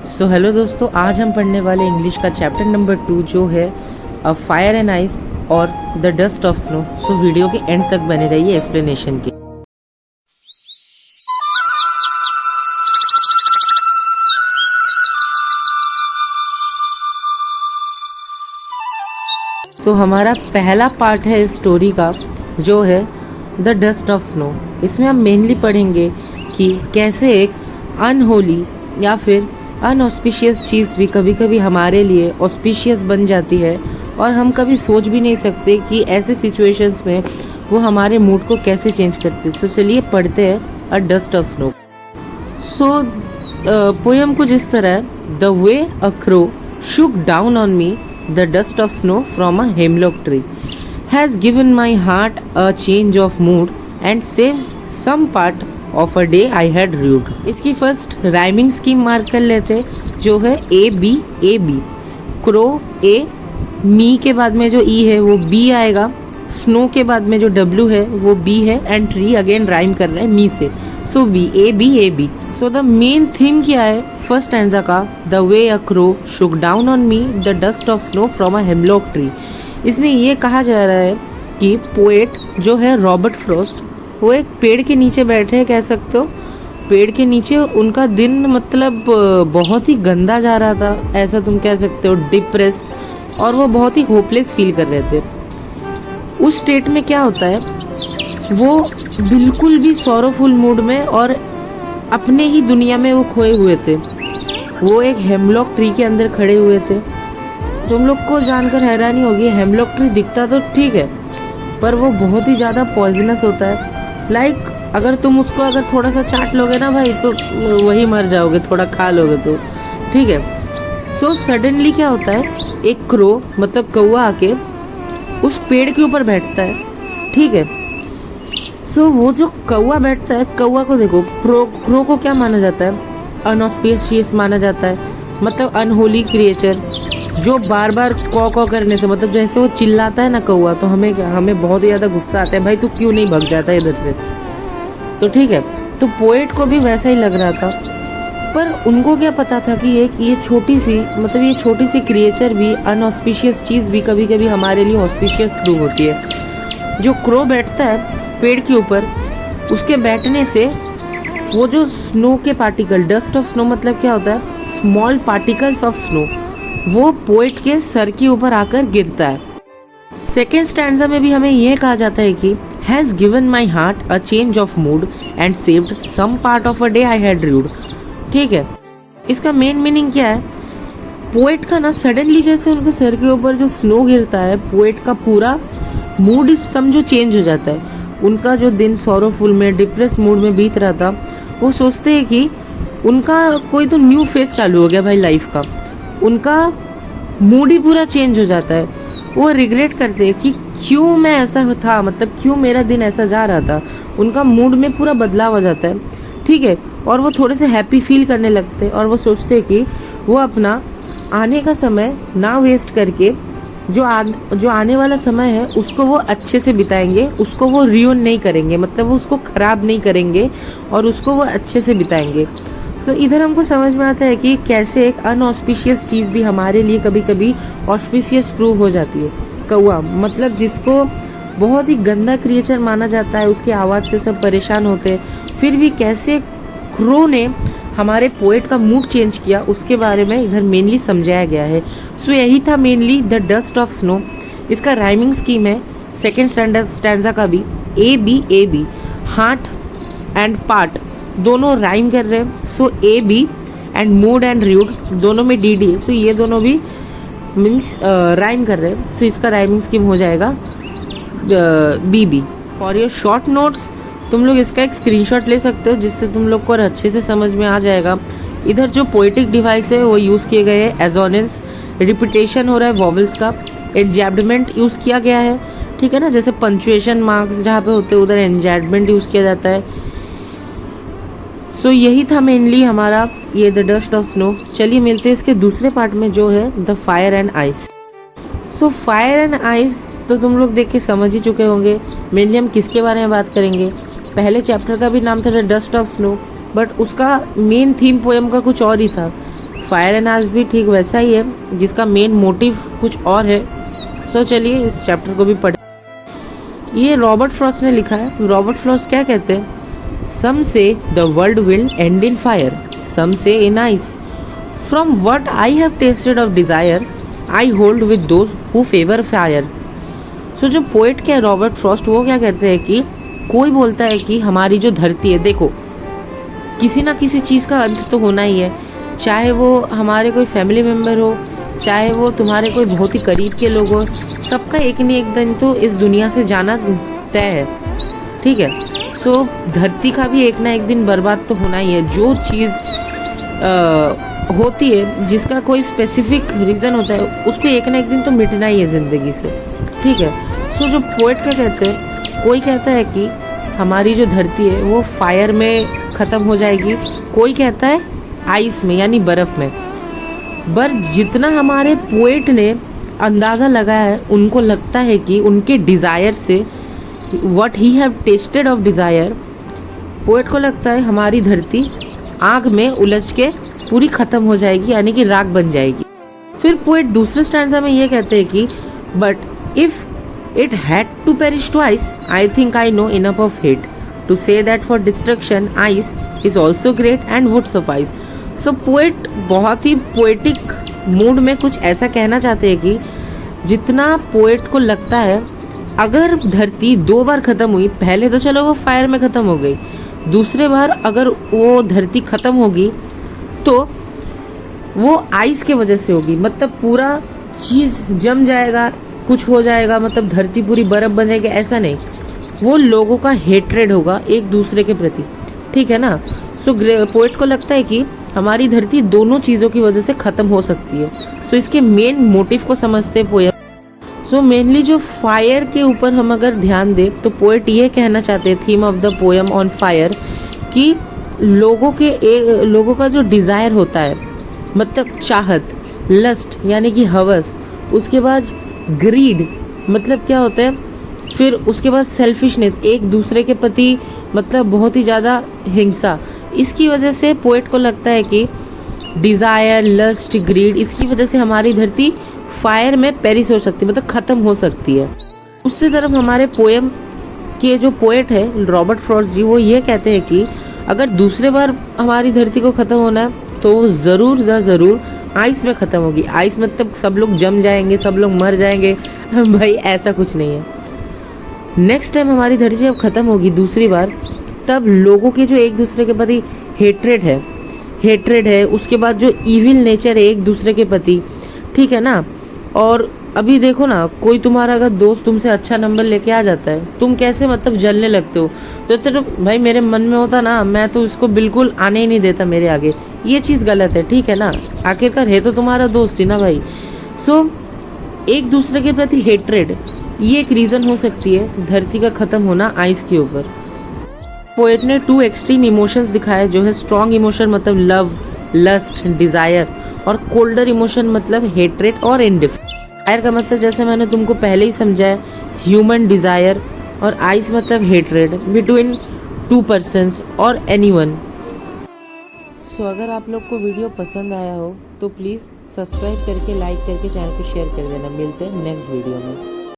So hello दोस्तों, आज हम पढ़ने वाले इंग्लिश का चैप्टर नंबर 2 जो है अ फायर एंड आइस और the dust of snow. So video के एंड तक बने रहिए एक्सप्लेनेशन के। सो हमारा पहला पार्ट है इस स्टोरी का जो है द डस्ट ऑफ स्नो। इसमें हम मेनली पढ़ेंगे कि कैसे एक अनहोली या फिर अनऑस्पिशियस चीज़ भी कभी कभी हमारे लिए ऑस्पिशियस बन जाती है और हम कभी सोच भी नहीं सकते कि ऐसे सिचुएशंस में वो हमारे मूड को कैसे चेंज करते। तो चलिए पढ़ते हैं अ dust of snow. So poem कुछ इस तरह है। The way a crow shook down on me the dust of snow from a hemlock tree has given my heart a change of mood and saved some part of a day I had rued। इसकी first rhyming scheme mark कर लेते जो है A B. Crow ए, मी के बाद में जो ई है वो बी आएगा, स्नो के बाद में जो डब्ल्यू है वो बी है एंड ट्री अगेन राइम कर रहा है मी से। So B A B. So the main theme क्या है फर्स्ट स्टैंजा का? The way a crow shook down on me the dust of snow from a hemlock tree. इसमें ये कहा जा रहा है कि पोएट जो है रॉबर्ट फ्रॉस्ट वो एक पेड़ के नीचे बैठे हैं, कह सकते हो। पेड़ के नीचे उनका दिन मतलब बहुत ही गंदा जा रहा था, ऐसा तुम कह सकते हो, डिप्रेस्ड, और वो बहुत ही होपलेस फील कर रहे थे। उस स्टेट में क्या होता है, वो बिल्कुल भी सॉरोफुल मूड में और अपने ही दुनिया में वो खोए हुए थे। वो एक हेमलॉक ट्री के अंदर खड़े हुए थे। तुम लोग को जानकर हैरानी होगी, हेमलॉक ट्री दिखता तो ठीक है पर वो बहुत ही ज़्यादा पॉइजनस होता है। लाइक अगर तुम उसको अगर थोड़ा सा चाट लोगे ना भाई तो वही मर जाओगे, थोड़ा खा लोगे तो ठीक है। सो सडनली क्या होता है, एक क्रो मतलब कौवा आके उस पेड़ के ऊपर बैठता है, ठीक है। सो वो जो कौवा बैठता है, कौवा को देखो, क्रो को क्या माना जाता है? अनऑस्पिशियस माना जाता है, मतलब अनहोली क्रिएचर जो बार बार कॉ करने से, मतलब जैसे वो चिल्लाता है ना कौवा, तो हमें बहुत ही ज़्यादा गुस्सा आता है, भाई तू क्यों नहीं भग जाता इधर से। तो ठीक है, तो पोएट को भी वैसा ही लग रहा था, पर उनको क्या पता था कि ये छोटी सी क्रिएचर भी, अनऑस्पिशियस चीज़ भी कभी कभी हमारे लिए ऑस्पिशियस प्रूव होती है। जो क्रो बैठता है पेड़ के ऊपर, उसके बैठने से वो जो स्नो के पार्टिकल, डस्ट ऑफ स्नो मतलब क्या होता है? स्मॉल पार्टिकल्स ऑफ स्नो, वो पोएट के सर के ऊपर आकर गिरता है। सेकेंड स्टैंजा में भी हमें यह कहा जाता है कि has given my heart a change of mood and saved some part of a day I had rued. ठीक है, इसका मेन मीनिंग क्या है? पोएट का ना सडनली जैसे उनके सर के ऊपर जो स्नो गिरता है, पोएट का पूरा मूड समझो चेंज हो जाता है। उनका जो दिन सॉरोफुल में, डिप्रेस मूड में बीत रहा था, वो सोचते हैं कि उनका कोई तो न्यू फेज चालू हो गया भाई लाइफ का। उनका मूड ही पूरा चेंज हो जाता है। वो रिग्रेट करते हैं कि क्यों मैं ऐसा था, मतलब क्यों मेरा दिन ऐसा जा रहा था। उनका मूड में पूरा बदलाव हो जाता है, ठीक है। और वो थोड़े से हैप्पी फील करने लगते हैं और वो सोचते हैं कि वो अपना आने का समय ना वेस्ट करके जो आने वाला समय है उसको वो अच्छे से बिताएंगे, उसको वो रियून नहीं करेंगे, मतलब वो उसको ख़राब नहीं करेंगे और उसको वो अच्छे से बिताएंगे। सो इधर हमको समझ में आता है कि कैसे एक अनऑस्पिशियस चीज़ भी हमारे लिए कभी कभी ऑस्पिशियस प्रूव हो जाती है। कौवा मतलब जिसको बहुत ही गंदा क्रिएचर माना जाता है, उसकी आवाज़ से सब परेशान होते हैं, फिर भी कैसे क्रो ने हमारे पोएट का मूड चेंज किया, उसके बारे में इधर मेनली समझाया गया है। सो यही था mainly the dust of snow. इसका राइमिंग स्कीम है सेकेंड स्टैंजा का भी A B. Heart and part दोनों राइम कर रहे हैं। So A B and mood and rude दोनों में डी डी, सो ये दोनों भी मीन्स राइम कर रहे हैं। सो इसका राइमिंग स्कीम हो जाएगा B. For your short notes तुम लोग इसका एक स्क्रीनशॉट ले सकते हो, जिससे तुम लोग को और अच्छे से समझ में आ जाएगा। इधर जो पोएटिक डिवाइस है वो यूज़ किए गए हैं एजोनेंस, रिपीटेशन हो रहा है वॉवल्स का, एंजैब्डमेंट यूज़ किया गया है, ठीक है ना। जैसे पंचुएशन मार्क्स जहाँ पे होते हैं उधर एंजैब्डमेंट यूज़ किया जाता है। सो यही था मेनली हमारा ये द डस्ट ऑफ स्नो। चलिए मिलते हैं इसके दूसरे पार्ट में जो है the fire and ice. So fire and ice तो तुम लोग देख के समझ ही चुके होंगे मेनली हम किसके बारे में बात करेंगे। पहले चैप्टर का भी नाम था the dust of snow, but उसका मेन थीम पोएम का कुछ और ही था। फायर एंड आइस भी ठीक वैसा ही है, जिसका मेन मोटिव कुछ और है। तो चलिए इस चैप्टर को भी पढ़े। ये रॉबर्ट फ्रॉस्ट ने लिखा है। रॉबर्ट फ्रॉस्ट क्या कहते हैं? Some say the world will end in fire, some say in ice. From what I have tasted of desire, I hold with those who favour fire. So जो poet क्या है Robert Frost, वो क्या कहते हैं कि कोई बोलता है कि हमारी जो धरती है, देखो किसी ना किसी चीज़ का अंत तो होना ही है, चाहे वो हमारे कोई फैमिली मेम्बर हो, चाहे वो तुम्हारे कोई बहुत ही करीब के लोग हो, सबका एक न एक दिन तो इस दुनिया से जाना तय है, ठीक है। सो धरती का भी एक ना एक दिन बर्बाद तो होना ही है। जो चीज़ होती है जिसका कोई स्पेसिफिक रीज़न होता है, उसको एक ना एक दिन तो मिटना ही है ज़िंदगी से, ठीक है। सो जो पोएट क्या कहते हैं, कोई कहता है कि हमारी जो धरती है वो फायर में ख़त्म हो जाएगी, कोई कहता है आइस में यानी बर्फ़ में। पर जितना हमारे पोएट ने अंदाज़ा लगाया है, उनको लगता है कि उनके डिज़ायर से, what he have tasted of desire, poet को लगता है हमारी धरती आग में उलझ के पूरी ख़त्म हो जाएगी, यानी कि राख बन जाएगी। फिर पोएट दूसरे स्टैंजा में ये कहते हैं कि but if it had to perish twice, I think I know enough of hate to say that for destruction ice is also great and would suffice. So poet बहुत ही पोएटिक मूड में कुछ ऐसा कहना चाहते हैं कि जितना पोएट को लगता है, अगर धरती 2 बार ख़त्म हुई, पहले तो चलो वो फायर में ख़त्म हो गई, दूसरे बार अगर वो धरती ख़त्म होगी तो वो आइस के वजह से होगी, मतलब पूरा चीज़ जम जाएगा, कुछ हो जाएगा, मतलब धरती पूरी बर्फ़ बन जाएगी, ऐसा नहीं। वो लोगों का हेट्रेड होगा एक दूसरे के प्रति, ठीक है ना। सो पोएट को लगता है कि हमारी धरती दोनों चीज़ों की वजह से ख़त्म हो सकती है। सो इसके मेन मोटिव को समझते हैं पोएम। सो मेनली जो फायर के ऊपर हम अगर ध्यान दें तो पोएट ये कहना चाहते हैं, theme of the poem on fire, कि लोगों का जो डिज़ायर होता है, मतलब चाहत, लस्ट यानी कि हवस, उसके बाद ग्रीड मतलब क्या होता है, फिर उसके बाद सेल्फिशनेस, एक दूसरे के प्रति मतलब बहुत ही ज़्यादा हिंसा। इसकी वजह से पोएट को लगता है कि डिज़ायर, लस्ट, ग्रीड, इसकी वजह से हमारी धरती फायर में पेरिश हो सकती है, मतलब ख़त्म हो सकती है। दूसरी तरफ हमारे पोएम के जो पोएट है रॉबर्ट फ्रॉस्ट जी, वो ये कहते हैं कि अगर दूसरे बार हमारी धरती को ख़त्म होना है तो वो ज़रूर आइस में ख़त्म होगी। आइस मतलब सब लोग जम जाएंगे, सब लोग मर जाएंगे, भाई ऐसा कुछ नहीं है। नेक्स्ट टाइम हमारी धरती जब ख़त्म होगी दूसरी बार, तब लोगों के जो एक दूसरे के प्रति हेट्रेड है, उसके बाद जो इविल नेचर है एक दूसरे के प्रति, ठीक है ना। और अभी देखो ना, कोई तुम्हारा अगर दोस्त तुमसे अच्छा नंबर लेके आ जाता है, तुम कैसे मतलब जलने लगते हो, तो भाई मेरे मन में होता ना, मैं तो इसको बिल्कुल आने ही नहीं देता मेरे आगे। ये चीज़ गलत है, ठीक है ना, आखिरकार है तो तुम्हारा दोस्त ही ना भाई। सो एक दूसरे के प्रति हेट्रेड, ये एक रीज़न हो सकती है धरती का ख़त्म होना आइस के ऊपर। पोएट ने 2 एक्सट्रीम इमोशंस दिखाए, जो है स्ट्रॉन्ग इमोशन मतलब लव, लस्ट, डिज़ायर, और कोल्डर इमोशन मतलब हेट्रेड और इंडिफरेंस। फायर का मतलब जैसे मैंने तुमको पहले ही समझाया, ह्यूमन डिज़ायर, और आइस मतलब हेट्रेड बिटवीन 2 पर्सन्स और एनीवन। सो अगर आप लोग को वीडियो पसंद आया हो तो प्लीज़ सब्सक्राइब करके, लाइक करके चैनल को शेयर कर देना। मिलते हैं नेक्स्ट वीडियो में।